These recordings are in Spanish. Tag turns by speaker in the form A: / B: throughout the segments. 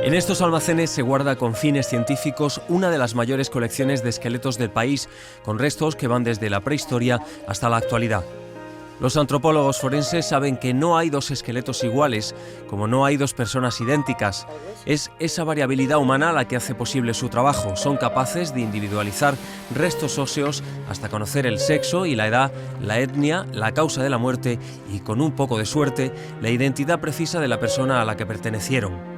A: En estos almacenes se guarda con fines científicos una de las mayores colecciones de esqueletos del país, con restos que van desde la prehistoria hasta la actualidad. Los antropólogos forenses saben que no hay dos esqueletos iguales, como no hay dos personas idénticas. Es esa variabilidad humana la que hace posible su trabajo. Son capaces de individualizar restos óseos hasta conocer el sexo y la edad, la etnia, la causa de la muerte y, con un poco de suerte, la identidad precisa de la persona a la que pertenecieron.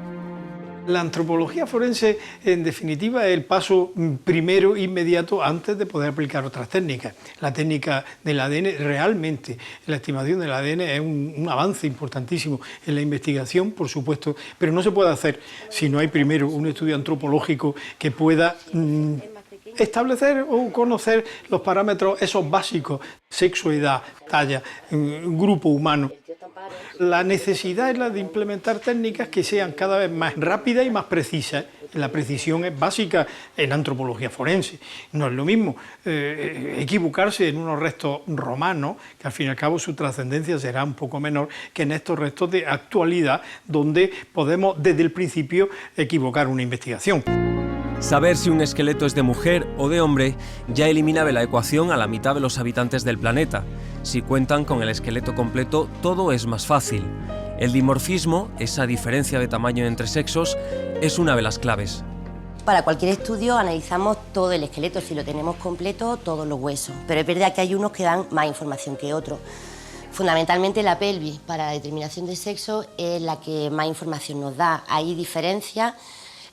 B: La antropología forense, en definitiva, es el paso primero, inmediato, antes de poder aplicar otras técnicas. La técnica del ADN, realmente, la estimación del ADN es un avance importantísimo en la investigación, por supuesto, pero no se puede hacer si no hay primero un estudio antropológico que pueda establecer o conocer los parámetros esos básicos: sexo, edad, talla, grupo humano. La necesidad es la de implementar técnicas que sean cada vez más rápidas y más precisas. La precisión es básica en antropología forense. No es lo mismo equivocarse en unos restos romanos, que al fin y al cabo su trascendencia será un poco menor, que en estos restos de actualidad, donde podemos desde el principio equivocar una investigación.
A: Saber si un esqueleto es de mujer o de hombre ya elimina de la ecuación a la mitad de los habitantes del planeta. Si cuentan con el esqueleto completo, todo es más fácil. El dimorfismo, esa diferencia de tamaño entre sexos, es una de las claves.
C: Para cualquier estudio analizamos todo el esqueleto, si lo tenemos completo, todos los huesos. Pero es verdad que hay unos que dan más información que otros. Fundamentalmente la pelvis, para la determinación de sexo, es la que más información nos da. Hay diferencias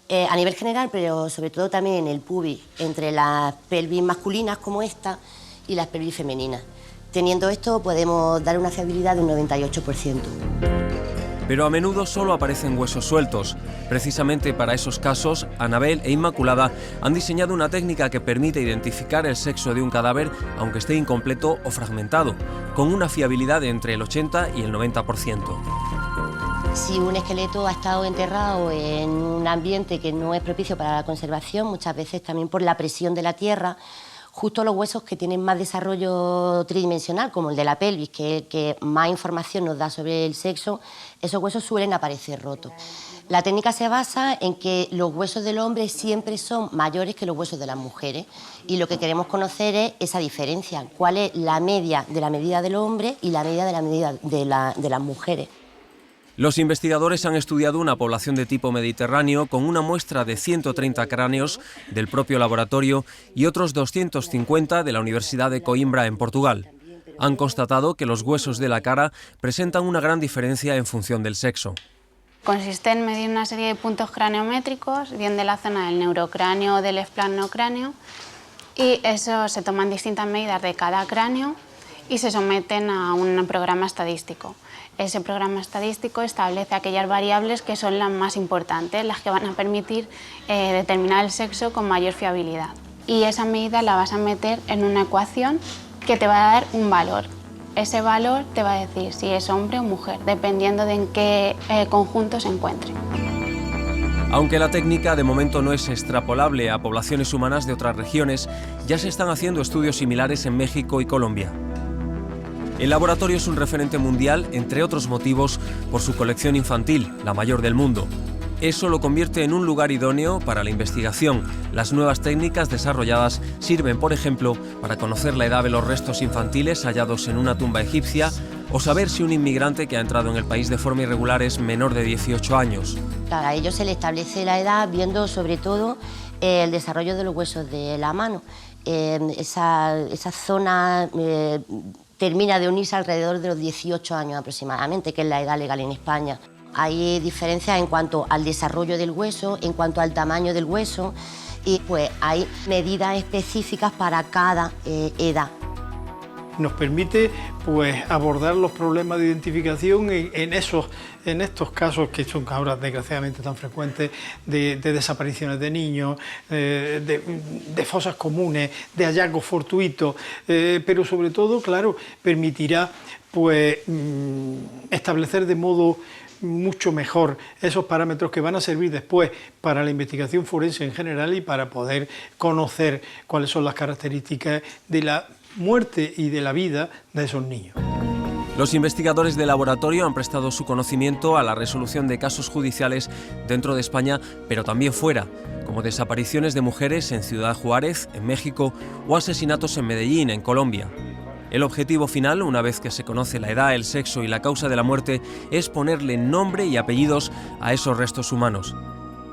C: a nivel general, pero sobre todo también en el pubis, entre las pelvis masculinas como esta y las pelvis femeninas. Teniendo esto podemos dar una fiabilidad de un 98%.
A: Pero a menudo solo aparecen huesos sueltos. Precisamente para esos casos, Anabel e Inmaculada han diseñado una técnica que permite identificar el sexo de un cadáver, aunque esté incompleto o fragmentado, con una fiabilidad de entre el 80 y el 90%.
C: Si un esqueleto ha estado enterrado en un ambiente que no es propicio para la conservación, muchas veces también por la presión de la tierra, justo los huesos que tienen más desarrollo tridimensional, como el de la pelvis, que es el que más información nos da sobre el sexo, esos huesos suelen aparecer rotos. La técnica se basa en que los huesos del hombre siempre son mayores que los huesos de las mujeres, y lo que queremos conocer es esa diferencia, cuál es la media de la medida del hombre y la media de la medida de las mujeres.
A: Los investigadores han estudiado una población de tipo mediterráneo con una muestra de 130 cráneos del propio laboratorio y otros 250 de la Universidad de Coimbra en Portugal. Han constatado que los huesos de la cara presentan una gran diferencia en función del sexo.
D: Consiste en medir una serie de puntos craneométricos, bien de la zona del neurocráneo o del esplanocráneo, y eso se toman distintas medidas de cada cráneo y se someten a un programa estadístico. Ese programa estadístico establece aquellas variables que son las más importantes, las que van a permitir determinar el sexo con mayor fiabilidad. Y esa medida la vas a meter en una ecuación que te va a dar un valor. Ese valor te va a decir si es hombre o mujer, dependiendo de en qué conjunto se encuentre.
A: Aunque la técnica de momento no es extrapolable a poblaciones humanas de otras regiones, ya se están haciendo estudios similares en México y Colombia. El laboratorio es un referente mundial, entre otros motivos, por su colección infantil, la mayor del mundo. Eso lo convierte en un lugar idóneo para la investigación. Las nuevas técnicas desarrolladas sirven, por ejemplo, para conocer la edad de los restos infantiles hallados en una tumba egipcia o saber si un inmigrante que ha entrado en el país de forma irregular es menor de 18 años.
C: A ellos se le establece la edad viendo sobre todo el desarrollo de los huesos de la mano. Esa zona termina de unirse alrededor de los 18 años aproximadamente, que es la edad legal en España. Hay diferencias en cuanto al desarrollo del hueso, en cuanto al tamaño del hueso, y pues hay medidas específicas para cada edad.
B: Nos permite pues abordar los problemas de identificación en estos casos que son ahora desgraciadamente tan frecuentes de desapariciones de niños, de fosas comunes, de hallazgos fortuitos, pero sobre todo, claro, permitirá pues establecer de modo mucho mejor esos parámetros que van a servir después para la investigación forense en general y para poder conocer cuáles son las características de la muerte y de la vida de esos niños.
A: Los investigadores del laboratorio han prestado su conocimiento a la resolución de casos judiciales dentro de España, pero también fuera, como desapariciones de mujeres en Ciudad Juárez, en México, o asesinatos en Medellín, en Colombia. El objetivo final, una vez que se conoce la edad, el sexo y la causa de la muerte, es ponerle nombre y apellidos a esos restos humanos.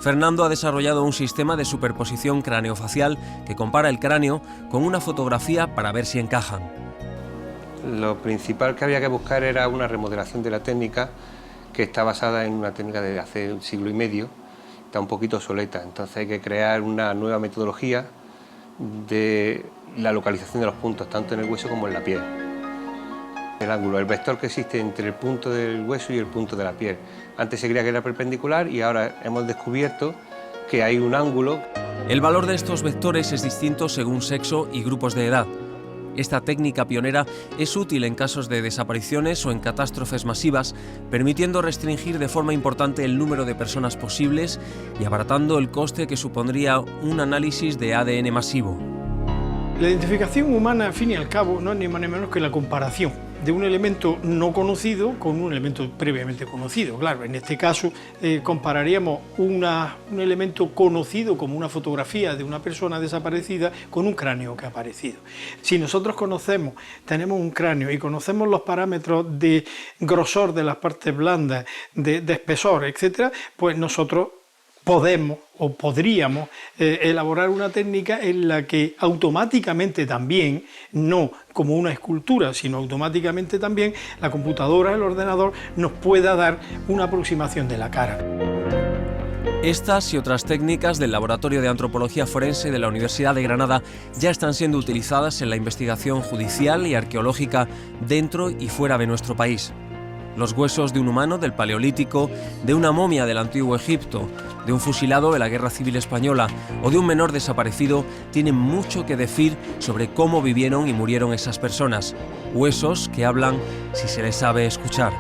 A: Fernando ha desarrollado un sistema de superposición craneofacial que compara el cráneo con una fotografía para ver si encajan.
E: Lo principal que había que buscar era una remodelación de la técnica que está basada en una técnica de hace un siglo y medio, está un poquito obsoleta, entonces hay que crear una nueva metodología de la localización de los puntos, tanto en el hueso como en la piel. El ángulo, el vector que existe entre el punto del hueso y el punto de la piel. Antes se creía que era perpendicular y ahora hemos descubierto que hay un ángulo.
A: El valor de estos vectores es distinto según sexo y grupos de edad. Esta técnica pionera es útil en casos de desapariciones o en catástrofes masivas, permitiendo restringir de forma importante el número de personas posibles y abaratando el coste que supondría un análisis de ADN masivo.
B: La identificación humana, al fin y al cabo, no es ni más ni menos que la comparación de un elemento no conocido con un elemento previamente conocido. Claro, en este caso compararíamos un elemento conocido como una fotografía de una persona desaparecida con un cráneo que ha aparecido. Si nosotros tenemos un cráneo y conocemos los parámetros de grosor de las partes blandas, de espesor, etc., pues nosotros podemos o podríamos elaborar una técnica en la que automáticamente también, no como una escultura, sino automáticamente también la computadora, el ordenador, nos pueda dar una aproximación de la cara.
A: Estas y otras técnicas del Laboratorio de Antropología Forense de la Universidad de Granada ya están siendo utilizadas en la investigación judicial y arqueológica dentro y fuera de nuestro país. Los huesos de un humano del Paleolítico, de una momia del Antiguo Egipto, de un fusilado de la Guerra Civil Española o de un menor desaparecido tienen mucho que decir sobre cómo vivieron y murieron esas personas. Huesos que hablan si se les sabe escuchar.